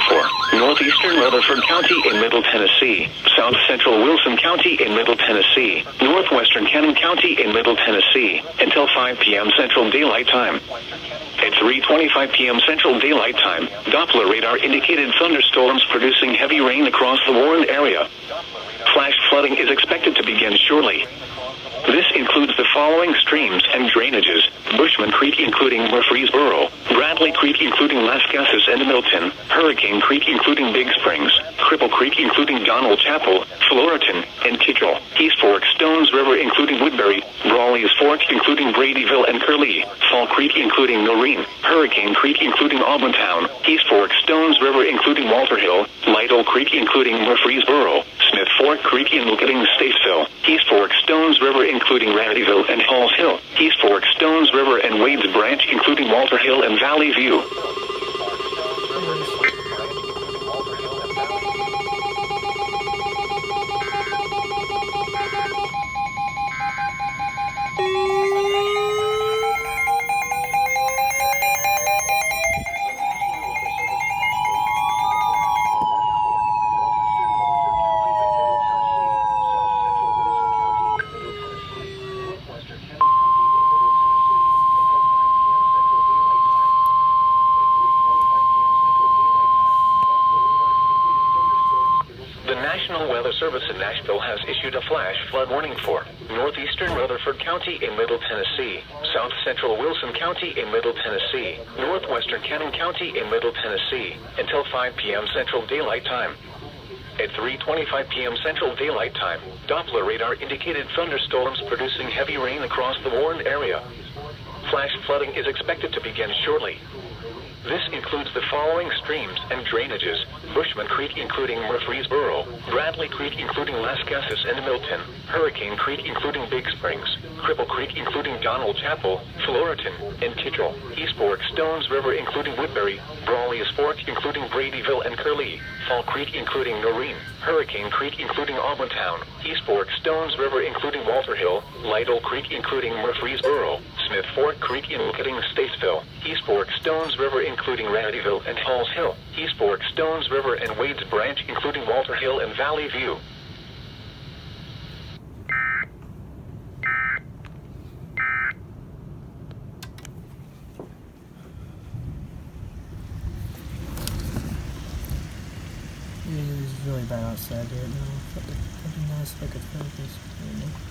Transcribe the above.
warning for northeastern Rutherford County in Middle Tennessee, south central Wilson County in Middle Tennessee, northwestern Cannon County in Middle Tennessee, until 5 p.m. Central Daylight Time. At 3:25 p.m. Central Daylight Time, Doppler radar indicated thunderstorms producing heavy rain across the warned area. Flash flooding is expected to begin shortly. This includes the following streams and drainages: Bushman Creek including Murfreesboro, Bradley Creek including Lascassas and Milton, Hurricane Creek including Big Springs, Cripple Creek including Donald Chapel, Fullerton, and Kittrell, East Fork Stones River including Woodbury, Brawley's Fork including Bradyville and Curlee, Fall Creek including Noreen, Hurricane Creek including Auburntown, East Fork Stones River including Walter Hill, Lytle Creek including Murfreesboro, Smith Fork Creek including Statesville, East Fork Stones River including Radyville and Halls Hill, East Fork Stones River and Wades Branch including Walter Hill and Valley View. The National Weather Service in Nashville has issued a flash flood warning for northeastern Rutherford County in Middle Tennessee, south central Wilson County in Middle Tennessee, northwestern Cannon County in Middle Tennessee, until 5 p.m. Central Daylight Time. At 3:25 p.m. Central Daylight Time, Doppler radar indicated thunderstorms producing heavy rain across the warned area. Flash flooding is expected to begin shortly. This includes the following streams and drainages: Bushman Creek including Murfreesboro, Bradley Creek including Lascassas and Milton, Hurricane Creek including Big Springs, Cripple Creek including Donald Chapel, Fullerton, and Kittrell, East Fork Stones River including Woodbury, Brawley's Fork including Bradyville and Curlee, Fall Creek including Noreen, Hurricane Creek including Auburntown, East Fork Stones River including Walter Hill, Lytle Creek including Murfreesboro, Smith Fork Creek including Statesville, East Fork Stones River including Radyville and Halls Hill, East Fork Stones River and Wades Branch including Walter Hill and Valley View. It is really bad outside right now. It'd be nice if I could focus.